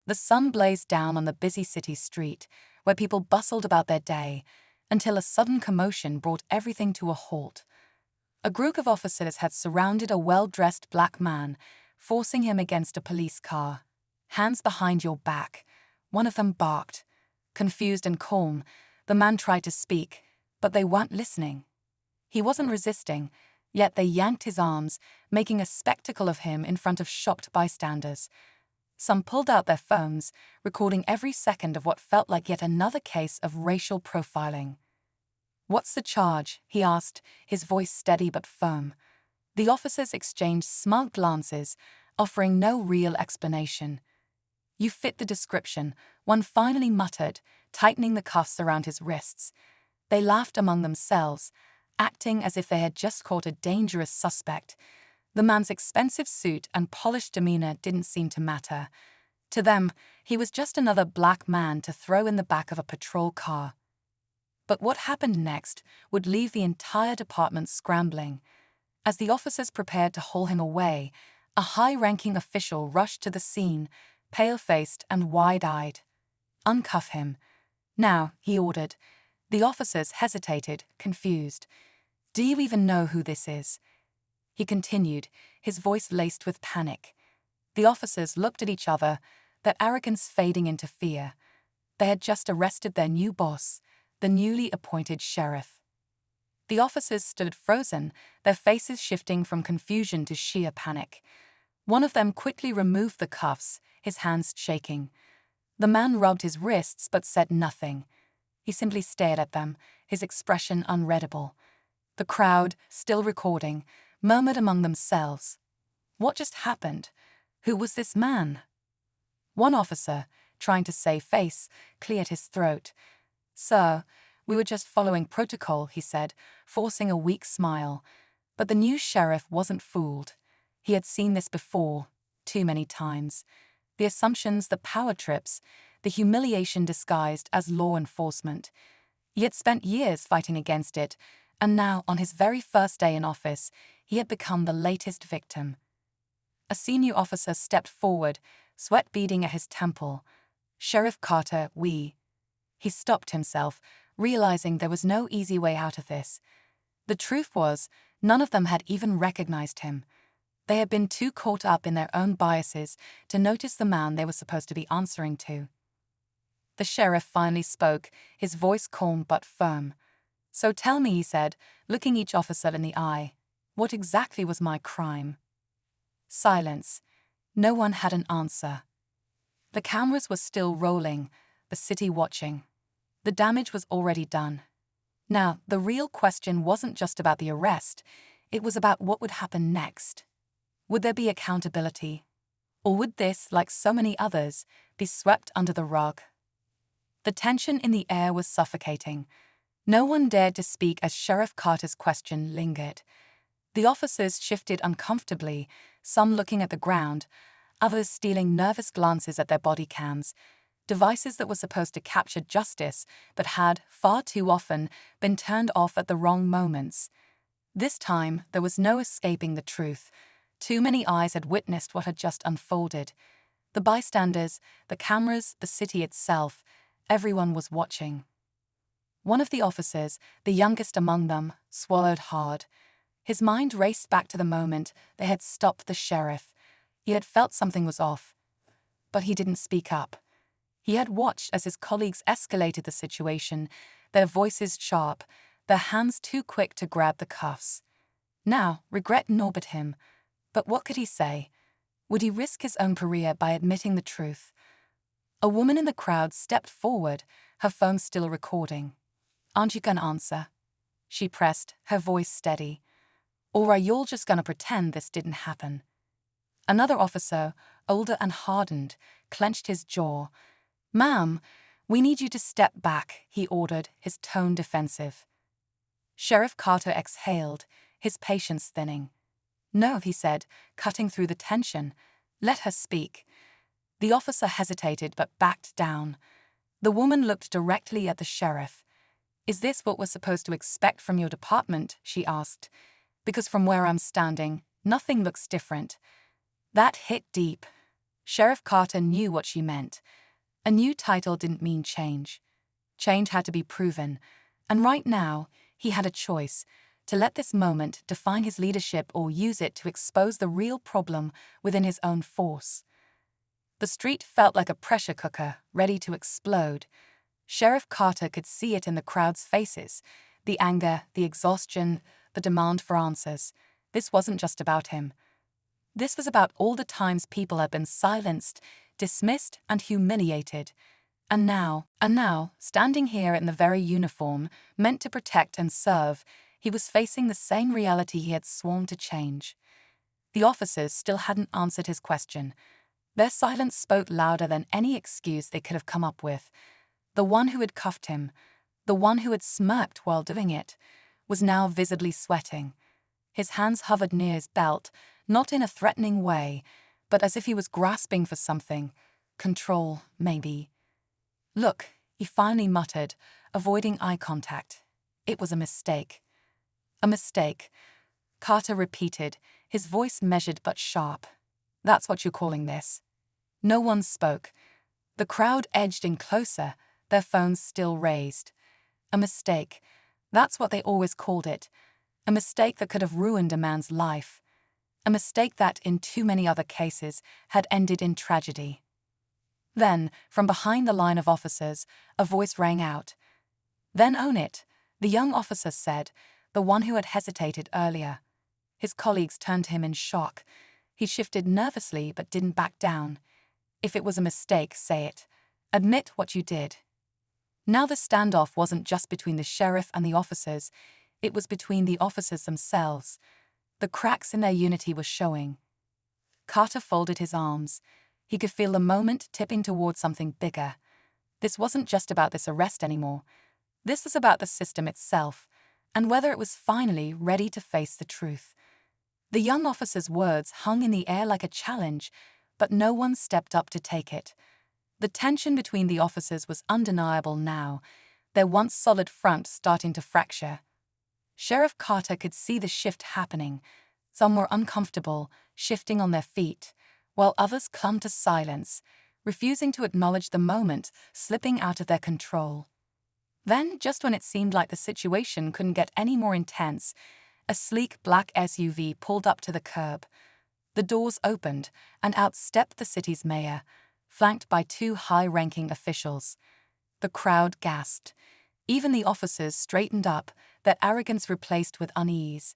The sun blazed down on the busy city street, where people bustled about their day, until a sudden commotion brought everything to a halt. A group of officers had surrounded a well-dressed black man, forcing him against a police car. "Hands behind your back," one of them barked. Confused and calm, the man tried to speak, but they weren't listening. He wasn't resisting, yet they yanked his arms, making a spectacle of him in front of shocked bystanders. Some pulled out their phones, recording every second of what felt like yet another case of racial profiling. "What's the charge?" he asked, his voice steady but firm. The officers exchanged smug glances, offering no real explanation. "You fit the description," one finally muttered, tightening the cuffs around his wrists. They laughed among themselves, acting as if they had just caught a dangerous suspect. The man's expensive suit and polished demeanor didn't seem to matter. To them, he was just another black man to throw in the back of a patrol car. But what happened next would leave the entire department scrambling. As the officers prepared to haul him away, a high-ranking official rushed to the scene, pale-faced and wide-eyed. "Uncuff him." "Now," he ordered. The officers hesitated, confused. "Do you even know who this is?" He continued, his voice laced with panic. The officers looked at each other, their arrogance fading into fear. They had just arrested their new boss, the newly appointed sheriff. The officers stood frozen, their faces shifting from confusion to sheer panic. One of them quickly removed the cuffs, his hands shaking. The man rubbed his wrists but said nothing. He simply stared at them, his expression unreadable. The crowd, still recording, murmured among themselves. What just happened? Who was this man? One officer, trying to save face, cleared his throat. "Sir, we were just following protocol," he said, forcing a weak smile. But the new sheriff wasn't fooled. He had seen this before, too many times. The assumptions, the power trips, the humiliation disguised as law enforcement. He had spent years fighting against it, and now, on his very first day in office, he had become the latest victim. A senior officer stepped forward, sweat beading at his temple. "Sheriff Carter, we..." He stopped himself, realizing there was no easy way out of this. The truth was, none of them had even recognized him. They had been too caught up in their own biases to notice the man they were supposed to be answering to. The sheriff finally spoke, his voice calm but firm. "So tell me," he said, looking each officer in the eye, "what exactly was my crime?" Silence. No one had an answer. The cameras were still rolling, the city watching. The damage was already done. Now, the real question wasn't just about the arrest, it was about what would happen next. Would there be accountability? Or would this, like so many others, be swept under the rug? The tension in the air was suffocating. No one dared to speak as Sheriff Carter's question lingered. The officers shifted uncomfortably, some looking at the ground, others stealing nervous glances at their body cams, devices that were supposed to capture justice but had, far too often, been turned off at the wrong moments. This time, there was no escaping the truth. Too many eyes had witnessed what had just unfolded. The bystanders, the cameras, the city itself, everyone was watching. One of the officers, the youngest among them, swallowed hard. His mind raced back to the moment they had stopped the sheriff. He had felt something was off, but he didn't speak up. He had watched as his colleagues escalated the situation, their voices sharp, their hands too quick to grab the cuffs. Now, regret gnawed at him. But what could he say? Would he risk his own career by admitting the truth? A woman in the crowd stepped forward, her phone still recording. "Aren't you gonna answer?" she pressed, her voice steady. "Or are you all just gonna pretend this didn't happen?" Another officer, older and hardened, clenched his jaw. "Ma'am, we need you to step back," he ordered, his tone defensive. Sheriff Carter exhaled, his patience thinning. "No," he said, cutting through the tension. "Let her speak." The officer hesitated but backed down. The woman looked directly at the sheriff. "Is this what we're supposed to expect from your department?" she asked. "Because from where I'm standing, nothing looks different." That hit deep. Sheriff Carter knew what she meant. A new title didn't mean change. Change had to be proven, and right now, he had a choice: to let this moment define his leadership or use it to expose the real problem within his own force. The street felt like a pressure cooker, ready to explode. Sheriff Carter could see it in the crowd's faces: the anger, the exhaustion, the demand for answers. This wasn't just about him. This was about all the times people had been silenced, dismissed, and humiliated. And now, standing here in the very uniform meant to protect and serve, he was facing the same reality he had sworn to change. The officers still hadn't answered his question. Their silence spoke louder than any excuse they could have come up with. The one who had cuffed him, the one who had smirked while doing it, was now visibly sweating. His hands hovered near his belt, not in a threatening way, but as if he was grasping for something. Control, maybe. "Look," he finally muttered, avoiding eye contact. It was a mistake. "A mistake," Carter repeated, his voice measured but sharp. "That's what you're calling this?" No one spoke. The crowd edged in closer, their phones still raised. A mistake. That's what they always called it. A mistake that could have ruined a man's life. A mistake that, in too many other cases, had ended in tragedy. Then, from behind the line of officers, a voice rang out. "Then own it," the young officer said, the one who had hesitated earlier. His colleagues turned to him in shock. He shifted nervously but didn't back down. "If it was a mistake, say it. Admit what you did." Now the standoff wasn't just between the sheriff and the officers, it was between the officers themselves. The cracks in their unity were showing. Carter folded his arms. He could feel the moment tipping towards something bigger. This wasn't just about this arrest anymore. This was about the system itself, and whether it was finally ready to face the truth. The young officer's words hung in the air like a challenge, but no one stepped up to take it. The tension between the officers was undeniable now, their once solid front starting to fracture. Sheriff Carter could see the shift happening. Some were uncomfortable, shifting on their feet, while others clung to silence, refusing to acknowledge the moment slipping out of their control. Then, just when it seemed like the situation couldn't get any more intense, a sleek black SUV pulled up to the curb. The doors opened, and out stepped the city's mayor, flanked by two high-ranking officials. The crowd gasped. Even the officers straightened up, their arrogance replaced with unease.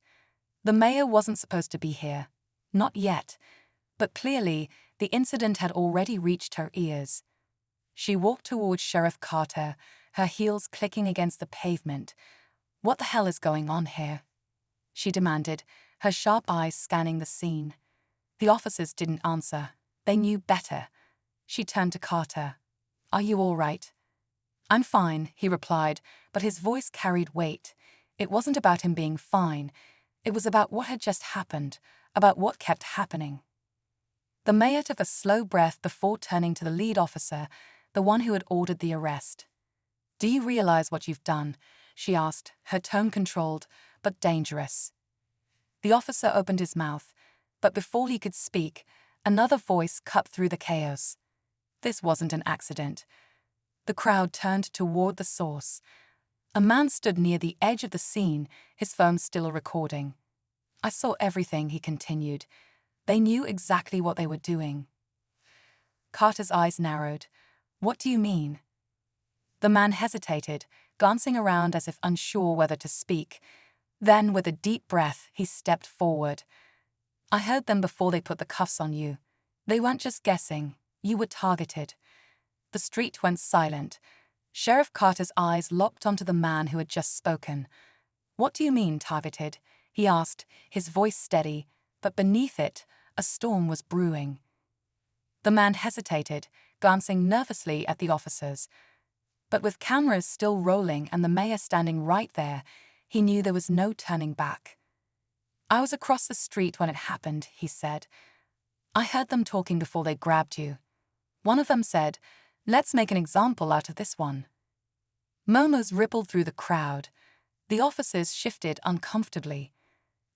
The mayor wasn't supposed to be here. Not yet. But clearly, the incident had already reached her ears. She walked towards Sheriff Carter, her heels clicking against the pavement. "What the hell is going on here?" she demanded, her sharp eyes scanning the scene. The officers didn't answer. They knew better. She turned to Carter. "Are you all right?" "I'm fine," he replied, but his voice carried weight. It wasn't about him being fine. It was about what had just happened, about what kept happening. The mayor took a slow breath before turning to the lead officer, the one who had ordered the arrest. "Do you realize what you've done?" she asked, her tone controlled, but dangerous. The officer opened his mouth, but before he could speak, another voice cut through the chaos. This wasn't an accident. The crowd turned toward the source. A man stood near the edge of the scene, his phone still recording. "I saw everything," he continued. "They knew exactly what they were doing." Carter's eyes narrowed. "What do you mean?" The man hesitated, glancing around as if unsure whether to speak. Then, with a deep breath, he stepped forward. "I heard them before they put the cuffs on you. They weren't just guessing. You were targeted." The street went silent. Sheriff Carter's eyes locked onto the man who had just spoken. "What do you mean, targeted?" he asked, his voice steady, but beneath it, a storm was brewing. The man hesitated, glancing nervously at the officers. But with cameras still rolling and the mayor standing right there, he knew there was no turning back. "I was across the street when it happened," he said. "I heard them talking before they grabbed you. One of them said, 'Let's make an example out of this one.'" Murmurs rippled through the crowd. The officers shifted uncomfortably.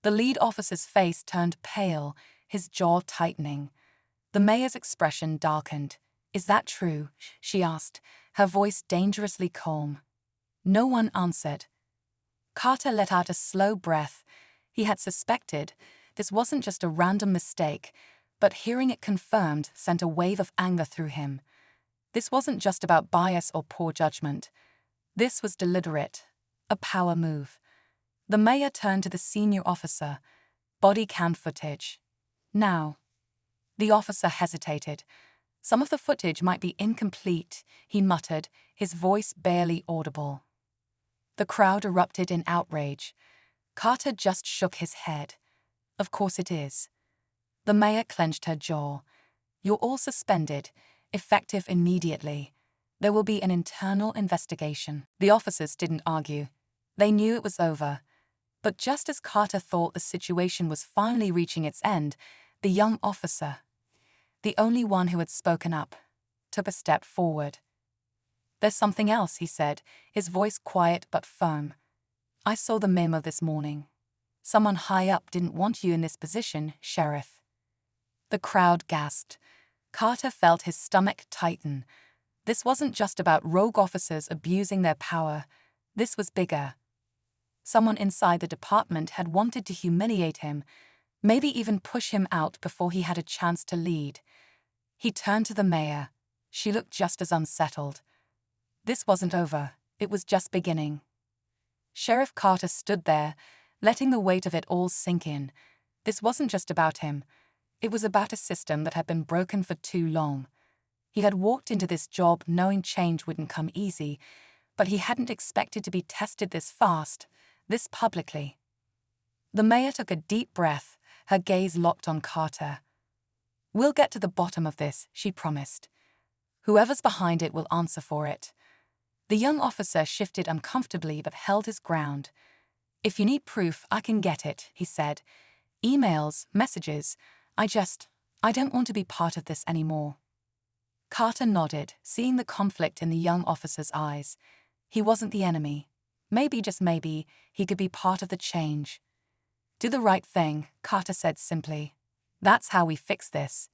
The lead officer's face turned pale, his jaw tightening. The mayor's expression darkened. "Is that true?" she asked, her voice dangerously calm. No one answered. Carter let out a slow breath. He had suspected this wasn't just a random mistake, but hearing it confirmed sent a wave of anger through him. This wasn't just about bias or poor judgment. This was deliberate, a power move. The mayor turned to the senior officer. "Body cam footage. Now." The officer hesitated. "Some of the footage might be incomplete," he muttered, his voice barely audible. The crowd erupted in outrage. Carter just shook his head. "Of course it is." The mayor clenched her jaw. "You're all suspended, effective immediately. There will be an internal investigation." The officers didn't argue. They knew it was over. But just as Carter thought the situation was finally reaching its end, the young officer, the only one who had spoken up, took a step forward. "There's something else," he said, his voice quiet but firm. "I saw the memo this morning. Someone high up didn't want you in this position, Sheriff." The crowd gasped. Carter felt his stomach tighten. This wasn't just about rogue officers abusing their power. This was bigger. Someone inside the department had wanted to humiliate him, maybe even push him out before he had a chance to lead. He turned to the mayor. She looked just as unsettled. This wasn't over. It was just beginning. Sheriff Carter stood there, letting the weight of it all sink in. This wasn't just about him. It was about a system that had been broken for too long. He had walked into this job knowing change wouldn't come easy, but he hadn't expected to be tested this fast, this publicly. The mayor took a deep breath, her gaze locked on Carter. "We'll get to the bottom of this," she promised. "Whoever's behind it will answer for it." The young officer shifted uncomfortably but held his ground. "If you need proof, I can get it," he said. "Emails, messages. I don't want to be part of this anymore." Carter nodded, seeing the conflict in the young officer's eyes. He wasn't the enemy. Maybe, just maybe, he could be part of the change. "Do the right thing," Carter said simply. "That's how we fix this."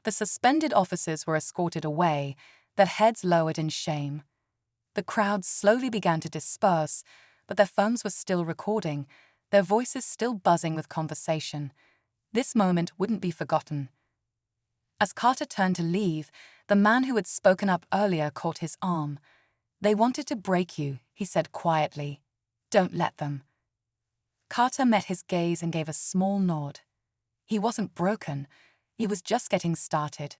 The suspended officers were escorted away, their heads lowered in shame. The crowd slowly began to disperse, but their phones were still recording, their voices still buzzing with conversation. This moment wouldn't be forgotten. As Carter turned to leave, the man who had spoken up earlier caught his arm. "They wanted to break you," he said quietly. "Don't let them." Carter met his gaze and gave a small nod. He wasn't broken. He was just getting started.